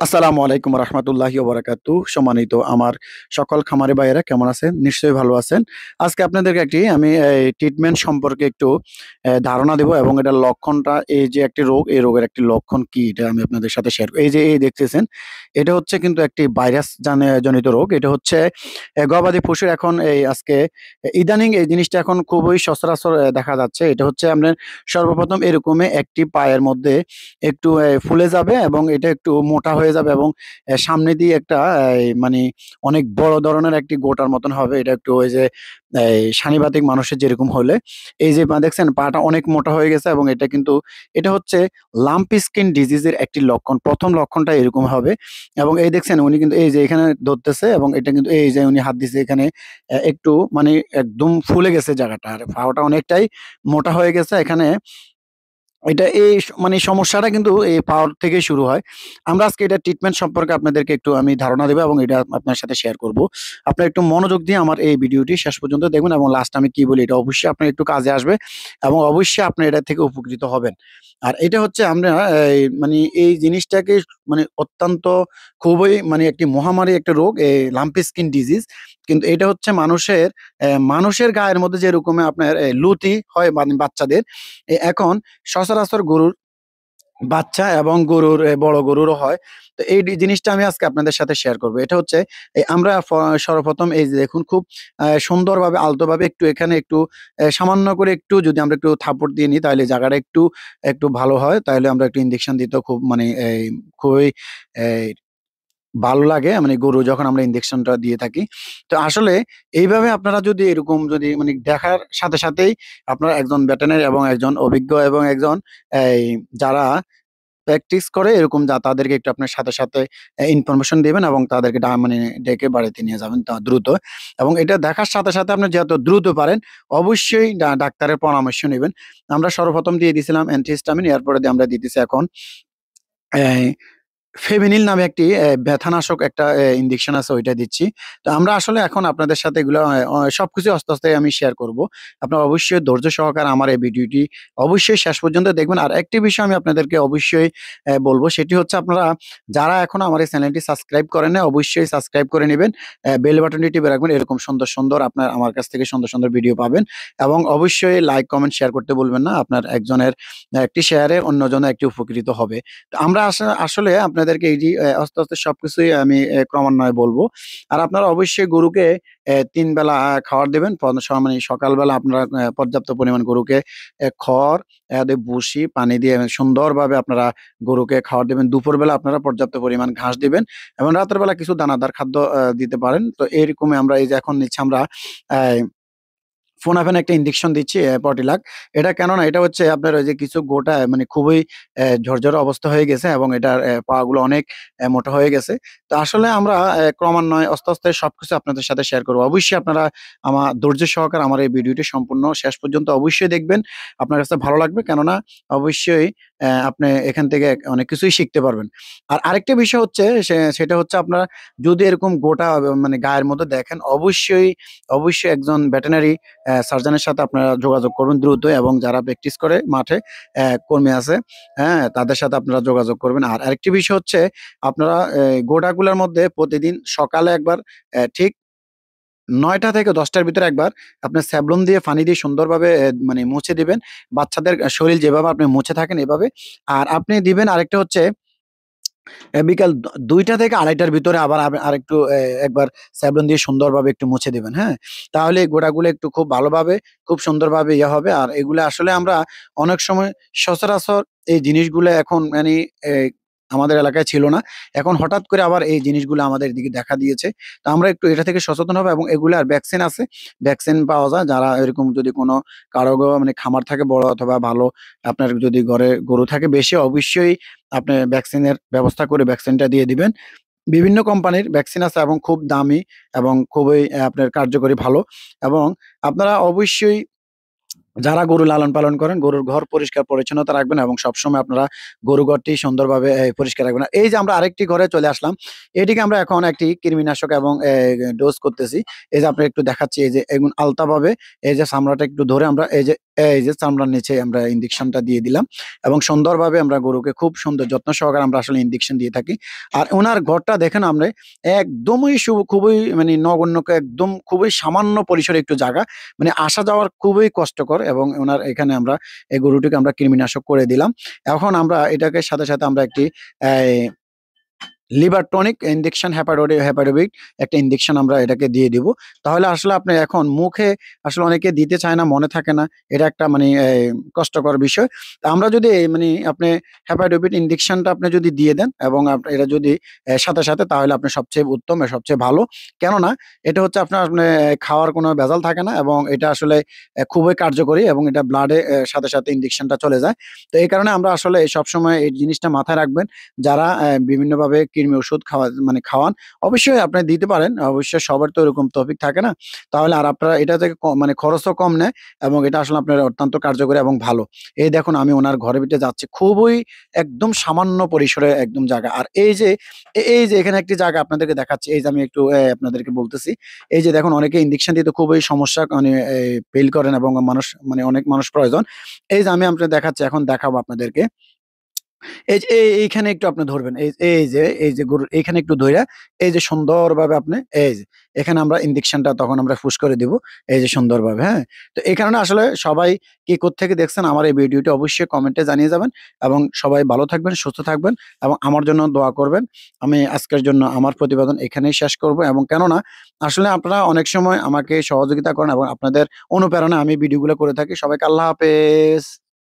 আসসালামু আলাইকুম রহমতুল্লাহি ওবরাকাতু। সম্মানিত আমার সকল খামারি ভাইয়েরা কেমন আছেন? নিশ্চয়ই ভালো আছেন। আজকে আপনাদেরকে একটি আমি ট্রিটমেন্ট সম্পর্কে একটু ধারণা দেব এবং এটার লক্ষণটা, এই যে একটি রোগ, এই রোগের একটি লক্ষণ কি এটা আমি আপনাদের সাথে শেয়ার এই যে এই দেখতেছেন, এটা হচ্ছে কিন্তু একটি ভাইরাস জনিত রোগ। এটা হচ্ছে গবাদি পশুর এখন এই আজকে ইদানিং এই জিনিসটা এখন খুবই সচরাচর দেখা যাচ্ছে। এটা হচ্ছে আপনার সর্বপ্রথম এরকমই একটি পায়ের মধ্যে একটু ফুলে যাবে এবং এটা একটু মোটা হয়ে যাবে এবং সামনে দিয়ে একটা মানে অনেক বড় ধরনের একটি গোটার মতন হবে। এটা একটু ওই যে সানিবাতিক মানুষের যেরকম হলে এই যে দেখছেন পাটা অনেক মোটা হয়ে গেছে এবং এটা কিন্তু এটা হচ্ছে লাম্পি স্কিন ডিজিজের একটি লক্ষণ। প্রথম লক্ষণটা এরকম হবে এবং এই দেখছেন উনি কিন্তু এই যে এখানে ধরতেছে এবং এটা কিন্তু এই যে উনি হাত দিছে এখানে একটু মানে একদম ফুলে গেছে জায়গাটা, আর পাটা অনেকটাই মোটা হয়ে গেছে এখানে। এটা এই মানে সমস্যাটা কিন্তু এই পাওয়ার থেকেই শুরু হয়। আমরা আজকে এটা ট্রিটমেন্ট সম্পর্কে আপনাদেরকে একটু আমি ধারণা দেব এবং এটা আপনার সাথে শেয়ার করব। আপনারা একটু মনোযোগ দিয়ে আমার এই ভিডিওটি শেষ পর্যন্ত দেখবেন এবং লাস্ট আমি কি বলি এটা অবশ্যই আপনার একটু কাজে আসবে এবং অবশ্যই আপনি এটা থেকে উপকৃত হবেন। আর এটা হচ্ছে আমরা মানে এই জিনিসটাকে মানে অত্যন্ত খুবই মানে একটি মহামারী একটা রোগ, এই লাম্পি স্কিন ডিজিজ। কিন্তু এটা হচ্ছে মানুষের গায়ের মধ্যে যেরকম আপনার লুতি হয় মানে বাচ্চাদের, এখন সচরাচর গরুর বাচ্চা এবং গরুর বড় গরুরও হয়। তো এই জিনিসটা আমি আজকে আপনাদের সাথে শেয়ার করব। এটা হচ্ছে আমরা সর্বপ্রথম এই যে দেখুন খুব সুন্দরভাবে আলতোভাবে একটু এখানে একটু সামান্য করে একটু যদি আমরা একটু থাপড় দিয়ে নিই তাহলে জায়গাটা একটু ভালো হয়। তাহলে আমরা একটু ইনজেকশন দিতেও খুব মানে খুবই এই ভালো লাগে মানে গরু যখন আমরা ইনজেকশনটা দিয়ে থাকি। তো আসলে এইভাবে আপনারা যদি এরকম যদি মানে দেখার সাথে সাথেই আপনারা একজন ভেটেরিনারি এবং একজন অভিজ্ঞ এবং একজন এই যারা প্র্যাকটিস করে এরকম তাদেরকে একটু আপনার সাথে ইনফরমেশন দিবেন এবং তাদেরকে মানে ডেকে বাড়িতে নিয়ে যাবেন দ্রুত। এবং এটা দেখার সাথে আপনি যত দ্রুত পারেন অবশ্যই ডাক্তারের পরামর্শ নিবেন। আমরা সর্বপ্রথম দিয়ে দিয়েছিলাম অ্যান্টিহিস্টামিন, এরপরে আমরা দিতেছি এখন ফেমিনিল নামে একটি ব্যথানাশক একটা ইনজেকশন আছে, ওইটা দিচ্ছি। তো আমরা আসলে এখন আপনাদের সাথে এগুলো সবকিছু আস্তে আমি শেয়ার করব। আপনারা অবশ্যই ধৈর্য সহকারে আমার এই ভিডিওটি অবশ্যই শেষ পর্যন্ত দেখবেন। আর একটি বিষয় আমি আপনাদেরকে অবশ্যই বলব, সেটি হচ্ছে আপনারা যারা এখনো আমার এই চ্যানেলটি সাবস্ক্রাইব করেন নাই অবশ্যই সাবস্ক্রাইব করে নিবেন। বেল বাটনটি টিপে রাখবেন, এরকম সুন্দর আপনার আমার কাছ থেকে সুন্দর ভিডিও পাবেন। এবং অবশ্যই লাইক, কমেন্ট, শেয়ার করতে বলবেন না। আপনার একজনের একটি শেয়ারে অন্যজন একটি উপকৃত হবে। তো আমরা আসলে আপনাদেরকে এই যে আস্তে সবকিছুই আমি ক্রমান্বয়ে বলবো। আর আপনারা অবশ্যই গরুকে ৩ বেলা খাবার দেবেন। মানে সকালবেলা আপনারা পর্যাপ্ত পরিমাণ গরুকে খড়, ভুসি, পানি দিয়ে সুন্দরভাবে আপনারা গরুকে খাবার দিবেন। দুপুরবেলা আপনারা পর্যাপ্ত পরিমাণ ঘাস দিবেন এবং রাতের বেলা কিছু দানাদার খাদ্য দিতে পারেন। তো এরকমই আমরা এই যে এখন নিচ্ছি আমরা অ্যা ফোনাফেন একটা ইনজেকশন দিচ্ছি পটিলাক। এটা কেননা এটা হচ্ছে আপনার ওই যে কিছু গোটা মানে খুবই ঝরঝরে অবস্থা হয়ে গেছে এবং এটার পাগুলো অনেক মোটা হয়ে গেছে। তো আসলে আমরা ক্রমান্বয়ে আস্তে সবকিছু আপনাদের সাথে শেয়ার করব। অবশ্যই আপনারা ধৈর্য সহকারে আমার এই ভিডিওটি সম্পূর্ণ শেষ পর্যন্ত অবশ্যই দেখবেন। আপনার কাছে ভালো লাগবে, কেননা অবশ্যই আপনি এখান থেকে অনেক কিছুই শিখতে পারবেন। আর আরেকটা বিষয় হচ্ছে সেটা হচ্ছে আপনারা যদি এরকম গোটা মানে গায়ের মধ্যে দেখেন অবশ্যই একজন ভেটেরিনারি সার্জনের সাথে আপনারা যোগাযোগ করবেন দ্রুত, এবং যারা প্র্যাকটিস করে মাঠে কর্মী আছে, হ্যাঁ? তাদের সাথে আপনারা যোগাযোগ করবেন। আর আরেকটি বিষয় হচ্ছে আপনারা গোটাগুলার মধ্যে প্রতিদিন সকালে একবার ঠিক ৯টা থেকে ১০টার ভিতরে একবার আপনার স্যাভলন দিয়ে পানি দিয়ে সুন্দরভাবে মানে মুছে দিবেন। বাচ্চাদের শরীর যেভাবে আপনি মুছে থাকেন এভাবে। আর আপনি দিবেন আরেকটা হচ্ছে বিকাল ২টা থেকে ২:৩০টার ভিতরে আবার আরেকটু একবার স্যাভলন দিয়ে সুন্দরভাবে একটু মুছে দিবেন, হ্যাঁ? তাহলে এই গোটাগুলো একটু খুব ভালোভাবে, খুব সুন্দরভাবে ইয়ে হবে। আর এগুলা আসলে আমরা অনেক সময় সচরাচর এই জিনিসগুলা এখন মানে এ আমাদের এলাকায় ছিল না। এখন হঠাৎ করে আবার এই জিনিসগুলা আমাদের এদিকে দেখা দিয়েছে। তো আমরা একটু এটা থেকে সচেতন হবো এবং এগুলার ভ্যাকসিন আছে। ভ্যাকসিন পাওয়া যায়। যারা এরকম যদি কোনো কারো মানে খামার থাকে বড় অথবা ভালো, আপনার যদি ঘরে গরু থাকে বেশি, অবশ্যই আপনি ভ্যাকসিনের ব্যবস্থা করে ভ্যাকসিনটা দিয়ে দিবেন। বিভিন্ন কোম্পানির ভ্যাকসিন আছে এবং খুব দামি এবং খুবই আপনার কার্যকরী ভালো। এবং আপনারা অবশ্যই যারা গরু লালন পালন করেন, গরুর ঘর পরিষ্কার পরিচ্ছন্নতা রাখবেন এবং সবসময় আপনারা গরু ঘরটি সুন্দরভাবে পরিষ্কার রাখবেন। এই যে আমরা আরেকটি ঘরে চলে আসলাম। এটিকে আমরা এখন একটি কৃমিনাশক এবং ডোজ করতেছি। এই যে আপনার একটু দেখাচ্ছি, এই যে এগুন আলতাভাবে এই যে চামড়াটা একটু ধরে আমরা এই যে চামড়ার নিচে আমরা ইনজেকশনটা দিয়ে দিলাম এবং সুন্দরভাবে আমরা গরুকে খুব সুন্দর যত্ন সহকারে আমরা আসলে ইনজেকশন দিয়ে থাকি। আর উনার ঘরটা দেখেন আমরা একদমই খুবই মানে নগণ্য, একদম খুবই সামান্য পরিসরে একটু জায়গা। মানে আসা যাওয়ার খুবই কষ্টকর এবং উনার এখানে আমরা এই গরুটিকে আমরা কৃমিনাশক করে দিলাম। এখন আমরা এটাকে সাথে আমরা একটি এই লিভার টনিক ইনজেকশন হেপাটোবিট একটা ইনজেকশন আমরা এটাকে দিয়ে দিব। তাহলে আসলে আপনি এখন মুখে আসলে অনেকে দিতে চায় না, মনে থাকে না। এটা একটা মানে কষ্টকর বিষয়। তা আমরা যদি মানে আপনি হেপাটোবিট ইনজেকশনটা আপনি যদি দিয়ে দেন এবং এটা যদি সাথে তাহলে আপনি সবচেয়ে উত্তম সবচেয়ে ভালো। কেননা এটা হচ্ছে আপনার মানে খাওয়ার কোনো ভেজাল থাকে না এবং এটা আসলে খুবই কার্যকরী এবং এটা ব্লাডে সাথে ইনজেকশনটা চলে যায়। তো এই কারণে আমরা আসলে সবসময় এই জিনিসটা মাথায় রাখবেন। যারা বিভিন্নভাবে কৃমি ওষুধ মানে খাওয়ান, অবশ্যই আপনি দিতে পারেন। অবশ্যই সবার তো এরকম তৌফিক থাকে না। তাহলে আর আপনারা এটা থেকে মানে খরচও কম নেয় এবং এটা আসলে আপনার অত্যন্ত কার্যকরী এবং ভালো। এই দেখুন আমি উনার ঘরের ভিতরে যাচ্ছি। খুবই একদম সামান্য পরিসরে একদম জায়গা। আর এই যে এখানে একটি জায়গা আপনাদেরকে দেখাচ্ছি। এই যে আমি একটু আপনাদেরকে বলতেছি। এই যে দেখুন অনেকে ইনজেকশন দিতে খুবই সমস্যা মানে ফিল করেন এবং মানে অনেক মানুষ প্রয়োজন। এই যে আমি আপনাদের দেখাচ্ছি, এখন দেখাবো আপনাদেরকে। এই যে এইখানে একটু আপনি ধরবেন। এই যে গরুর এইখানে একটু ধইরা এই যে সুন্দরভাবে আপনি এই যে এখানে আমরা ইনজেকশনটা তখন আমরা পুশ করে দিব। এই যে সুন্দরভাবে, হ্যাঁ? তো এই কারণে আসলে সবাই কে কোত্থেকে দেখছেন আমার এই ভিডিওটি অবশ্যই কমেন্টে জানিয়ে যাবেন এবং সবাই ভালো থাকবেন, সুস্থ থাকবেন এবং আমার জন্য দোয়া করবেন। আমি আজকের জন্য আমার প্রতিবেদন এখানেই শেষ করব এবং কেননা আসলে আপনারা অনেক সময় আমাকে সহযোগিতা করেন এবং আপনাদের অনুপ্রেরণায় আমি ভিডিওগুলো করে থাকি। সবাইকে আল্লাহ হাফেজ।